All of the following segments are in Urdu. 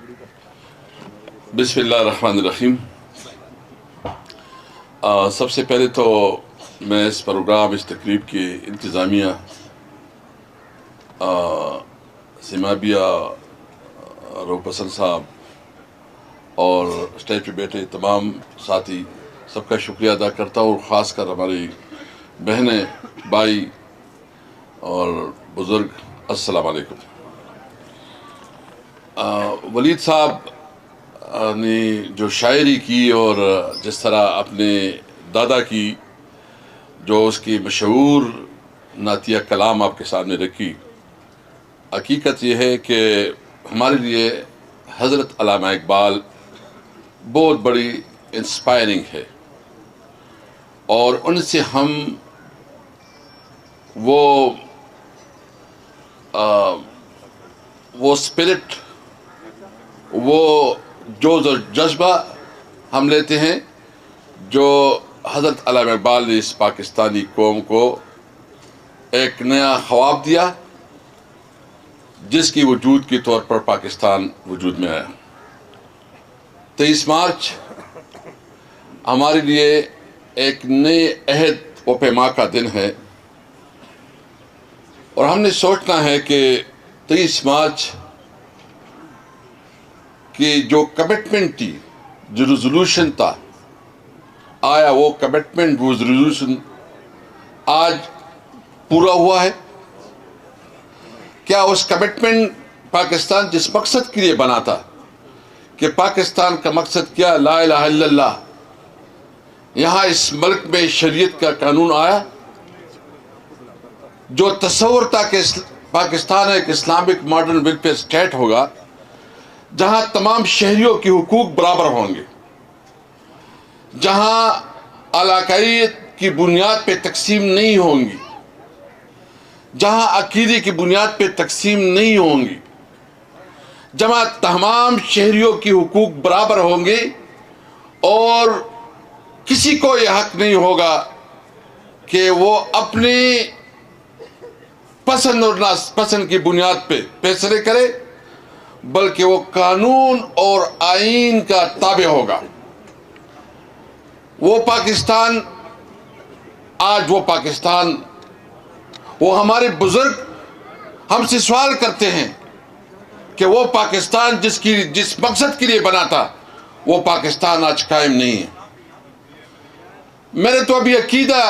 بسم اللہ الرحمن الرحیم۔ سب سے پہلے تو میں اس پروگرام، اس تقریب کی انتظامیہ سمابیہ روپسن صاحب اور اسٹیج پہ بیٹھے تمام ساتھی سب کا شکریہ ادا کرتا ہوں، اور خاص کر ہماری بہنیں، بھائی اور بزرگ، السلام علیکم۔ ولید صاحب نے جو شاعری کی اور جس طرح اپنے دادا کی جو اس کی مشہور نعتیہ کلام آپ کے سامنے رکھی، حقیقت یہ ہے کہ ہمارے لیے حضرت علامہ اقبال بہت بڑی انسپائرنگ ہے، اور ان سے ہم وہ اسپرٹ، وہ جوش اور جذبہ ہم لیتے ہیں جو حضرت علامہ اقبال نے اس پاکستانی قوم کو ایک نیا خواب دیا، جس کی وجود کے طور پر پاکستان وجود میں آیا۔ 23 مارچ ہمارے لیے ایک نئے عہد و پیما کا دن ہے، اور ہم نے سوچنا ہے کہ 23 مارچ کی جو کمٹمنٹ تھی، جو ریزولوشن تھا، آیا وہ کمٹمنٹ، وہ ریزولوشن آج پورا ہوا ہے؟ کیا اس کمٹمنٹ پاکستان جس مقصد کے لیے بنا تھا کہ پاکستان کا مقصد کیا، لا الہ الا اللہ، یہاں اس ملک میں شریعت کا قانون آیا، جو تصور تھا کہ پاکستان ایک اسلامک ماڈرن ویلفیئر اسٹیٹ ہوگا جہاں تمام شہریوں کے حقوق برابر ہوں گے، جہاں علاقائیت کی بنیاد پہ تقسیم نہیں ہوں گی، جہاں عقیدے کی بنیاد پہ تقسیم نہیں ہوں گی، جہاں تمام شہریوں کے حقوق برابر ہوں گے، اور کسی کو یہ حق نہیں ہوگا کہ وہ اپنی پسند اور ناپسند کی بنیاد پہ فیصلے کرے، بلکہ وہ قانون اور آئین کا تابع ہوگا۔ وہ پاکستان، آج وہ پاکستان، وہ ہمارے بزرگ ہم سے سوال کرتے ہیں کہ وہ پاکستان جس مقصد کے لیے بنا تھا، وہ پاکستان آج قائم نہیں ہے۔ میرے تو ابھی عقیدہ،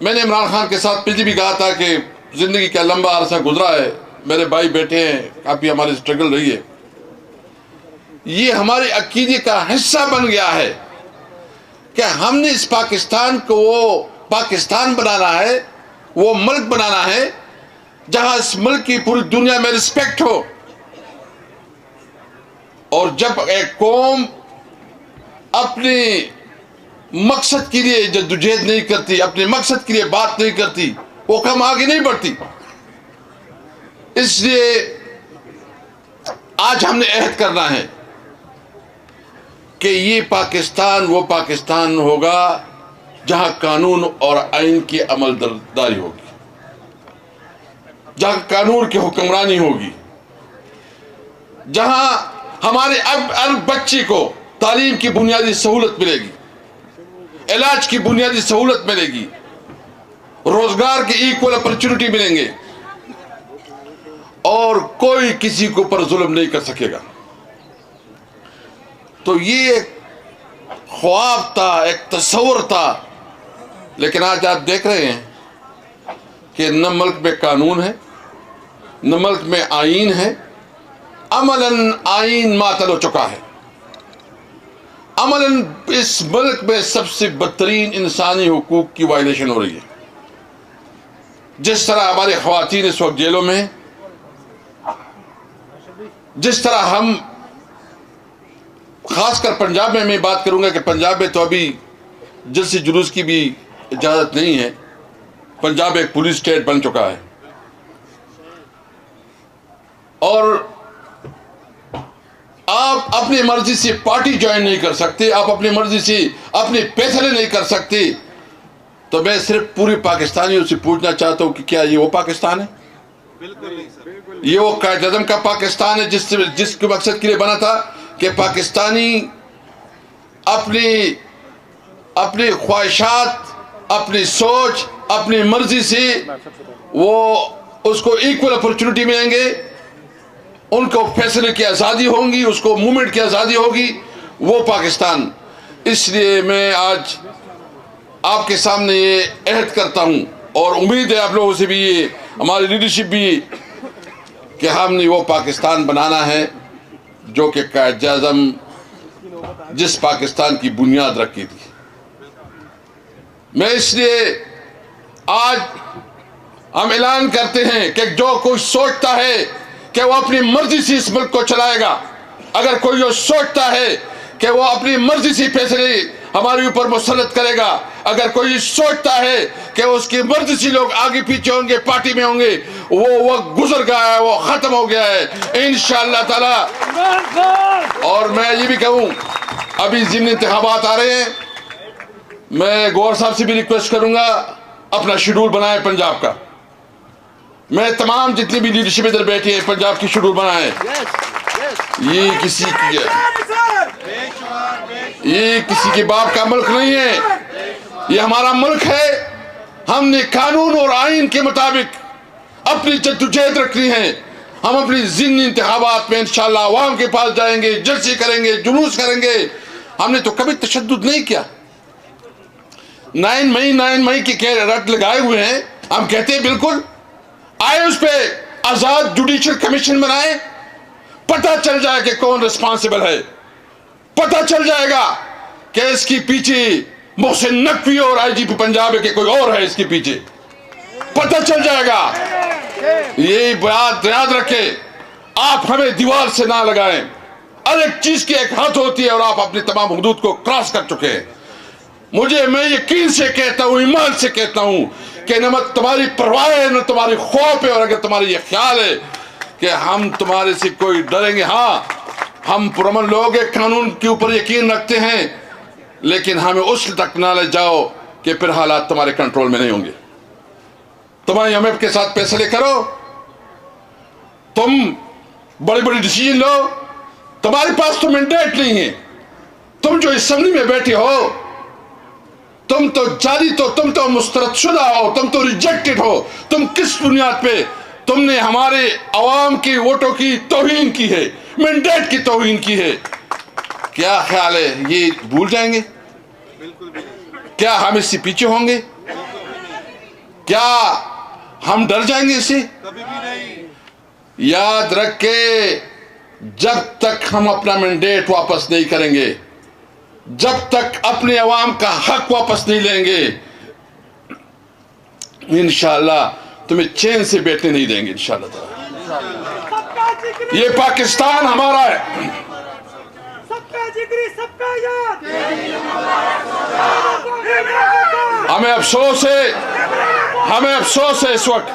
میں نے عمران خان کے ساتھ پہلے بھی کہا تھا کہ زندگی کا لمبا عرصہ گزرا ہے، میرے بھائی بیٹھے ہیں، کافی ہماری اسٹرگل رہی ہے، یہ ہمارے عقیدے کا حصہ بن گیا ہے کہ ہم نے اس پاکستان کو وہ پاکستان بنانا ہے، وہ ملک بنانا ہے جہاں اس ملک کی پوری دنیا میں رسپیکٹ ہو۔ اور جب ایک قوم اپنے مقصد کے لیے جدوجہد نہیں کرتی، اپنے مقصد کے لیے بات نہیں کرتی، وہ قوم آگے نہیں بڑھتی۔ اس لیے آج ہم نے عہد کرنا ہے کہ یہ پاکستان وہ پاکستان ہوگا جہاں قانون اور آئین کی عمل داری ہوگی، جہاں قانون کی حکمرانی ہوگی، جہاں ہمارے ہر بچے کو تعلیم کی بنیادی سہولت ملے گی، علاج کی بنیادی سہولت ملے گی، روزگار کے ایکول اپرچونٹی ملیں گے، اور کوئی کسی کے اوپر ظلم نہیں کر سکے گا۔ تو یہ ایک خواب تھا، ایک تصور تھا، لیکن آج آپ دیکھ رہے ہیں کہ نہ ملک میں قانون ہے، نہ ملک میں آئین ہے، عملاً آئین معطل ہو چکا ہے، عملاً اس ملک میں سب سے بدترین انسانی حقوق کی وائلیشن ہو رہی ہے۔ جس طرح ہماری خواتین اس وقت جیلوں میں ہیں، جس طرح ہم، خاص کر پنجاب میں بات کروں گا کہ پنجاب میں تو ابھی جلسے جلوس کی بھی اجازت نہیں ہے، پنجاب ایک پولیس اسٹیٹ بن چکا ہے، اور آپ اپنی مرضی سے پارٹی جوائن نہیں کر سکتے، آپ اپنی مرضی سے اپنے فیصلے نہیں کر سکتے۔ تو میں صرف پورے پاکستانیوں سے پوچھنا چاہتا ہوں کہ کیا یہ وہ پاکستان ہے؟ یہ وہ قائد اعظم کا پاکستان ہے جس کے مقصد کے لیے بنا تھا کہ پاکستانی اپنی خواہشات، اپنی سوچ، اپنی مرضی سے وہ اس کو ایکول اپرچونٹی ملیں گے، ان کو فیصلے کی آزادی ہوگی، اس کو موومنٹ کی آزادی ہوگی، وہ پاکستان۔ اس لیے میں آج آپ کے سامنے یہ عہد کرتا ہوں اور امید ہے آپ لوگوں سے بھی، یہ ہماری لیڈرشپ بھی، کہ ہم نے وہ پاکستان بنانا ہے جو کہ قائد اعظم جس پاکستان کی بنیاد رکھی تھی۔ میں اس لیے آج ہم اعلان کرتے ہیں کہ جو کوئی سوچتا ہے کہ وہ اپنی مرضی سے اس ملک کو چلائے گا، اگر کوئی جو سوچتا ہے کہ وہ اپنی مرضی سے فیصلے ہمارے اوپر مسلط کرے گا، اگر کوئی سوچتا ہے کہ اس کی مرضی سے لوگ آگے پیچھے ہوں گے، پارٹی میں ہوں گے، وہ وقت گزر گیا ہے، وہ ختم ہو گیا ہے انشاءاللہ تعالی۔ اور میں یہ بھی کہوں، ابھی ضمنی انتخابات آ رہے ہیں، میں گورنر صاحب سے بھی ریکویسٹ کروں گا اپنا شیڈول بنائیں پنجاب کا۔ میں تمام جتنی بھی لیڈرشپ ادھر بیٹھی ہے، پنجاب کی شیڈول بنائیں۔ یہ کسی کے باپ کا ملک نہیں ہے، یہ ہمارا ملک ہے۔ ہم نے قانون اور آئین کے مطابق اپنی جدوجہد رکھنی ہے۔ ہم اپنی ضمنی انتخابات میں انشاءاللہ عوام کے پاس جائیں گے، جلسے کریں گے، جلوس کریں گے۔ ہم نے تو کبھی تشدد نہیں کیا۔ 9 مئی کے رٹ لگائے ہوئے ہیں، ہم کہتے ہیں بالکل آئے اس پہ آزاد جوڈیشل کمیشن بنائے، پتہ چل جائے کہ کون رسپانسبل ہے، پتہ چل جائے گا کہ اس کی پیچھے محسن نقوی اور آئی جی پی پنجاب ہے کہ کوئی اور ہے اس کے پیچھے، پتہ چل جائے گا۔ یہ بات یاد رکھے، آپ ہمیں دیوار سے نہ لگائیں۔ ہر ایک چیز کی ایک حد ہوتی ہے اور آپ اپنی تمام حدود کو کراس کر چکے ہیں۔ میں یقین سے کہتا ہوں، ایمان سے کہتا ہوں کہ نہ تمہاری پرواہ ہے، نہ تمہاری خوف ہے، اور اگر تمہاری یہ خیال ہے کہ ہم تمہارے سے کوئی ڈریں گے، ہاں ہم پرامن لوگ ہیں، قانون کے اوپر یقین رکھتے ہیں، لیکن ہمیں اس تک نہ لے جاؤ کہ پھر حالات تمہارے کنٹرول میں نہیں ہوں گے۔ تم ایم ایف کے ساتھ فیصلے کرو، تم بڑی بڑی ڈیسیجن لو، تمہارے پاس تو مینڈیٹ نہیں ہے۔ تم جو اسمبلی میں بیٹھے ہو، تم تو مسترد شدہ ہو، تم تو ریجیکٹڈ ہو۔ تم کس بنیاد پہ؟ تم نے ہمارے عوام کی ووٹوں کی توہین کی ہے، مینڈیٹ کی توہین کی ہے۔ کیا خیال ہے یہ بھول جائیں گے؟ کیا ہم اس سے پیچھے ہوں گے؟ کیا ہم ڈر جائیں گے اس سے؟ یاد رکھے، جب تک ہم اپنا مینڈیٹ واپس نہیں کریں گے، جب تک اپنے عوام کا حق واپس نہیں لیں گے، انشاءاللہ تمہیں چین سے بیٹھنے نہیں دیں گے انشاءاللہ تعالی۔ یہ پاکستان ہمارا ہے۔ ہمیں افسوس ہے اس وقت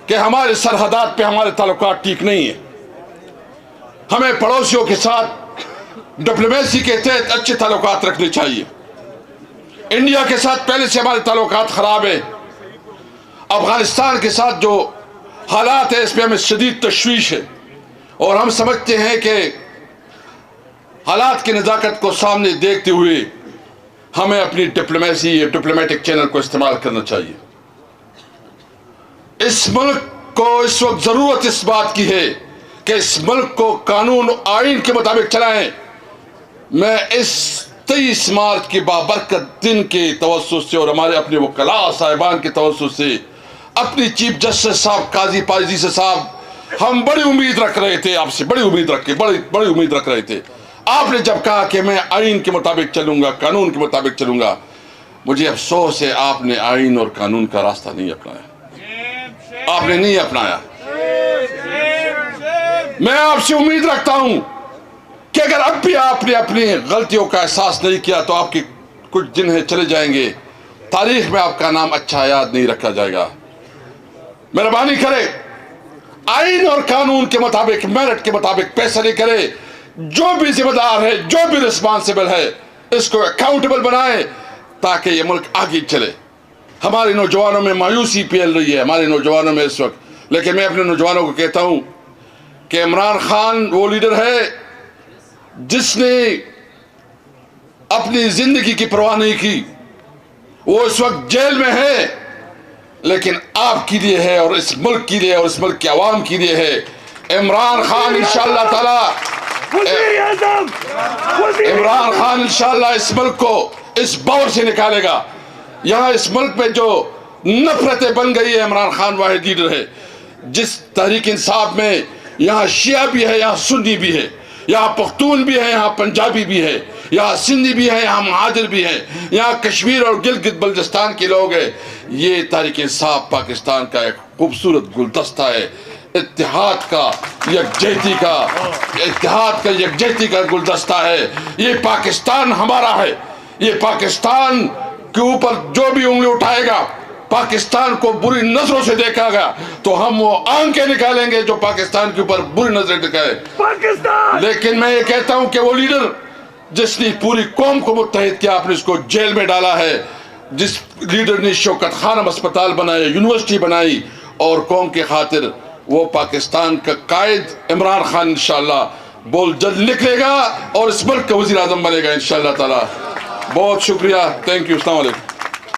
کہ ہمارے سرحدات پہ ہمارے تعلقات ٹھیک نہیں ہیں۔ ہمیں پڑوسیوں کے ساتھ ڈپلومیسی کے تحت اچھے تعلقات رکھنے چاہیے۔ انڈیا کے ساتھ پہلے سے ہمارے تعلقات خراب ہیں۔ افغانستان کے ساتھ جو حالات ہیں اس پہ ہمیں شدید تشویش ہے، اور ہم سمجھتے ہیں کہ حالات کی نزاکت کو سامنے دیکھتے ہوئے ہمیں اپنی ڈپلومیٹک چینل کو استعمال کرنا چاہیے۔ اس ملک کو اس وقت ضرورت اس بات کی ہے کہ اس ملک کو قانون و آئین کے مطابق چلائیں۔ میں اس 23 مارچ کے بابرکت دن کے توسط سے اور ہمارے اپنے وکلاء صاحبان کے توسط سے اپنی چیف جسٹس صاحب قاضی پائزی صاحب، ہم بڑی امید رکھ رہے تھے آپ سے، بڑی امید رکھ رہے تھے۔ آپ نے جب کہا کہ میں آئین کے مطابق چلوں گا، قانون کے مطابق چلوں گا، مجھے افسوس ہے آپ نے آئین اور قانون کا راستہ نہیں اپنایا، آپ نے نہیں اپنایا۔ میں آپ سے امید رکھتا ہوں کہ اگر اب بھی آپ نے اپنی غلطیوں کا احساس نہیں کیا تو آپ کی کچھ دن چلے جائیں گے، تاریخ میں آپ کا نام اچھا یاد نہیں رکھا جائے گا۔ مہربانی کرے، آئین اور قانون کے مطابق، میرٹ کے مطابق فیصلے کرے۔ جو بھی ذمہ دار ہے، جو بھی رسپانسبل ہے، اس کو اکاؤنٹیبل بنائے تاکہ یہ ملک آگے چلے۔ ہمارے نوجوانوں میں مایوسی پھیل رہی ہے، ہمارے نوجوانوں میں اس وقت لیکن میں اپنے نوجوانوں کو کہتا ہوں کہ عمران خان وہ لیڈر ہے جس نے اپنی زندگی کی پرواہ نہیں کی. وہ اس وقت جیل میں ہے لیکن آپ کے لیے ہے اور اس ملک کے لیے اور اس ملک کے عوام کے لیے ہے. عمران خان انشاءاللہ تعالی عمران خان انشاءاللہ اس ملک کو اس بور سے نکالے گا. یہاں اس ملک میں جو نفرتیں بن گئی ہے عمران خان واحد لیڈر ہے. جس تحریک انصاف میں یہاں شیعہ بھی ہے, یہاں سنی بھی ہے, یہاں پختون بھی ہے, یہاں پنجابی بھی ہے, یہاں سندھی بھی ہے, یہاں مہاجر بھی ہے, یہاں کشمیر اور گلگت بلتستان کے لوگ ہیں. یہ تحریک انصاف پاکستان کا ایک خوبصورت گلدستہ ہے, اتحاد کا یکجہتی کا گلدستہ ہے. یہ پاکستان ہمارا ہے. یہ پاکستان کے اوپر جو بھی انگلی اٹھائے گا, پاکستان کو بری نظروں سے دیکھا گا, تو ہم وہ آنکھیں نکالیں گے جو پاکستان کے اوپر بری نظریں دکھائے. لیکن میں یہ کہتا ہوں کہ وہ لیڈر جس نے پوری قوم کو متحد کیا, آپ نے اس کو جیل میں ڈالا ہے. جس لیڈر نے شوکت خانم اسپتال بنایا, یونیورسٹی بنائی, اور قوم کی خاطر, وہ پاکستان کا قائد عمران خان انشاءاللہ بول جلد نکلے گا اور اس ملک کا وزیر اعظم بنے گا انشاءاللہ تعالی. بہت شکریہ. Thank you. السلام علیکم.